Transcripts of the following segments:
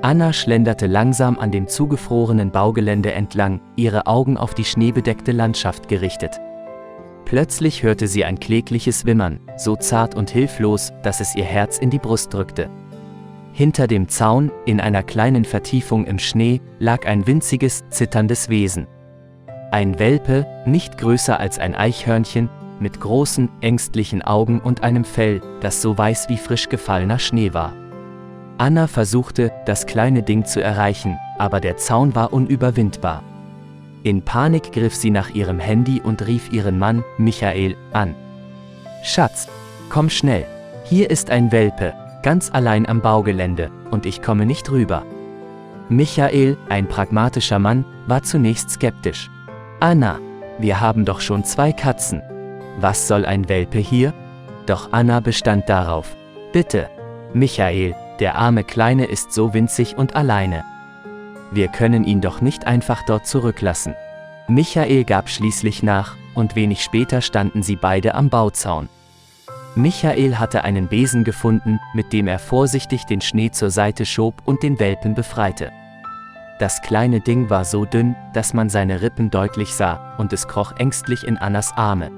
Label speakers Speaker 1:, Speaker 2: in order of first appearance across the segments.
Speaker 1: Anna schlenderte langsam an dem zugefrorenen Baugelände entlang, ihre Augen auf die schneebedeckte Landschaft gerichtet. Plötzlich hörte sie ein klägliches Wimmern, so zart und hilflos, dass es ihr Herz in die Brust drückte. Hinter dem Zaun, in einer kleinen Vertiefung im Schnee, lag ein winziges, zitterndes Wesen. Ein Welpe, nicht größer als ein Eichhörnchen, mit großen, ängstlichen Augen und einem Fell, das so weiß wie frisch gefallener Schnee war. Anna versuchte, das kleine Ding zu erreichen, aber der Zaun war unüberwindbar. In Panik griff sie nach ihrem Handy und rief ihren Mann, Michael, an. »Schatz, komm schnell. Hier ist ein Welpe, ganz allein am Baugelände, und ich komme nicht rüber.« Michael, ein pragmatischer Mann, war zunächst skeptisch. »Anna, wir haben doch schon 2 Katzen. Was soll ein Welpe hier?« Doch Anna bestand darauf. »Bitte, Michael, der arme Kleine ist so winzig und alleine. Wir können ihn doch nicht einfach dort zurücklassen.« Michael gab schließlich nach, und wenig später standen sie beide am Bauzaun. Michael hatte einen Besen gefunden, mit dem er vorsichtig den Schnee zur Seite schob und den Welpen befreite. Das kleine Ding war so dünn, dass man seine Rippen deutlich sah, und es kroch ängstlich in Annas Arme.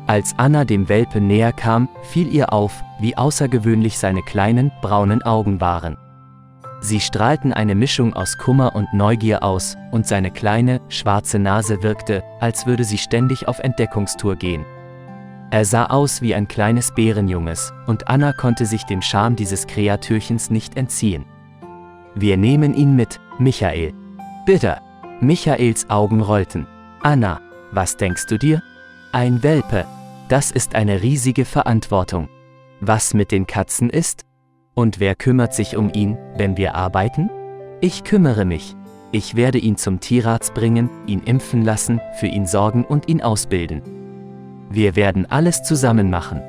Speaker 1: Als Anna dem Welpen näher kam, fiel ihr auf, wie außergewöhnlich seine kleinen, braunen Augen waren. Sie strahlten eine Mischung aus Kummer und Neugier aus, und seine kleine, schwarze Nase wirkte, als würde sie ständig auf Entdeckungstour gehen. Er sah aus wie ein kleines Bärenjunges, und Anna konnte sich dem Charme dieses Kreatürchens nicht entziehen. »Wir nehmen ihn mit, Michael.« »Bitte!« Michaels Augen rollten. »Anna, was denkst du dir? Ein Welpe. Das ist eine riesige Verantwortung. Was mit den Katzen ist? Und wer kümmert sich um ihn, wenn wir arbeiten? Ich kümmere mich. Ich werde ihn zum Tierarzt bringen, ihn impfen lassen, für ihn sorgen und ihn ausbilden. Wir werden alles zusammen machen.«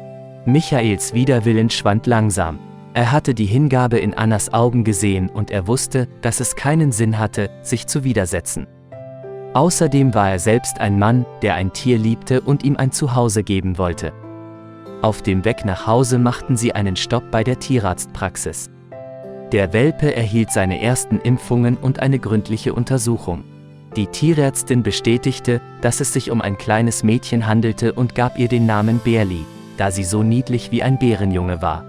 Speaker 1: Michaels Widerwillen schwand langsam. Er hatte die Hingabe in Annas Augen gesehen und er wusste, dass es keinen Sinn hatte, sich zu widersetzen. Außerdem war er selbst ein Mann, der ein Tier liebte und ihm ein Zuhause geben wollte. Auf dem Weg nach Hause machten sie einen Stopp bei der Tierarztpraxis. Der Welpe erhielt seine ersten Impfungen und eine gründliche Untersuchung. Die Tierärztin bestätigte, dass es sich um ein kleines Mädchen handelte und gab ihr den Namen Berli, da sie so niedlich wie ein Bärenjunge war.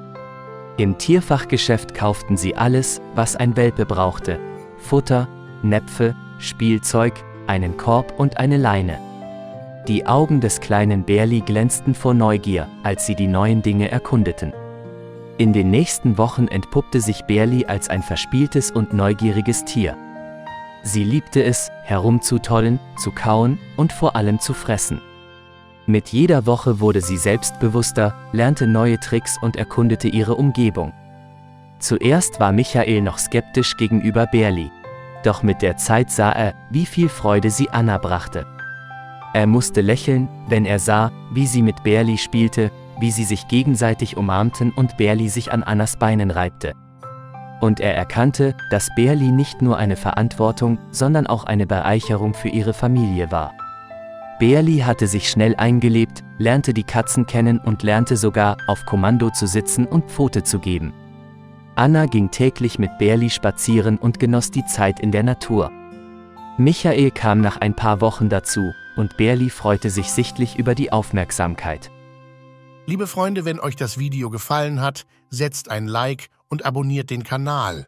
Speaker 1: Im Tierfachgeschäft kauften sie alles, was ein Welpe brauchte: Futter, Näpfe, Spielzeug, einen Korb und eine Leine. Die Augen des kleinen Berli glänzten vor Neugier, als sie die neuen Dinge erkundeten. In den nächsten Wochen entpuppte sich Berli als ein verspieltes und neugieriges Tier. Sie liebte es, herumzutollen, zu kauen und vor allem zu fressen. Mit jeder Woche wurde sie selbstbewusster, lernte neue Tricks und erkundete ihre Umgebung. Zuerst war Michael noch skeptisch gegenüber Berli. Doch mit der Zeit sah er, wie viel Freude sie Anna brachte. Er musste lächeln, wenn er sah, wie sie mit Berli spielte, wie sie sich gegenseitig umarmten und Berli sich an Annas Beinen reibte. Und er erkannte, dass Berli nicht nur eine Verantwortung, sondern auch eine Bereicherung für ihre Familie war. Berli hatte sich schnell eingelebt, lernte die Katzen kennen und lernte sogar, auf Kommando zu sitzen und Pfote zu geben. Anna ging täglich mit Berli spazieren und genoss die Zeit in der Natur. Michael kam nach ein paar Wochen dazu, und Berli freute sich sichtlich über die Aufmerksamkeit.
Speaker 2: Liebe Freunde, wenn euch das Video gefallen hat, setzt ein Like und abonniert den Kanal.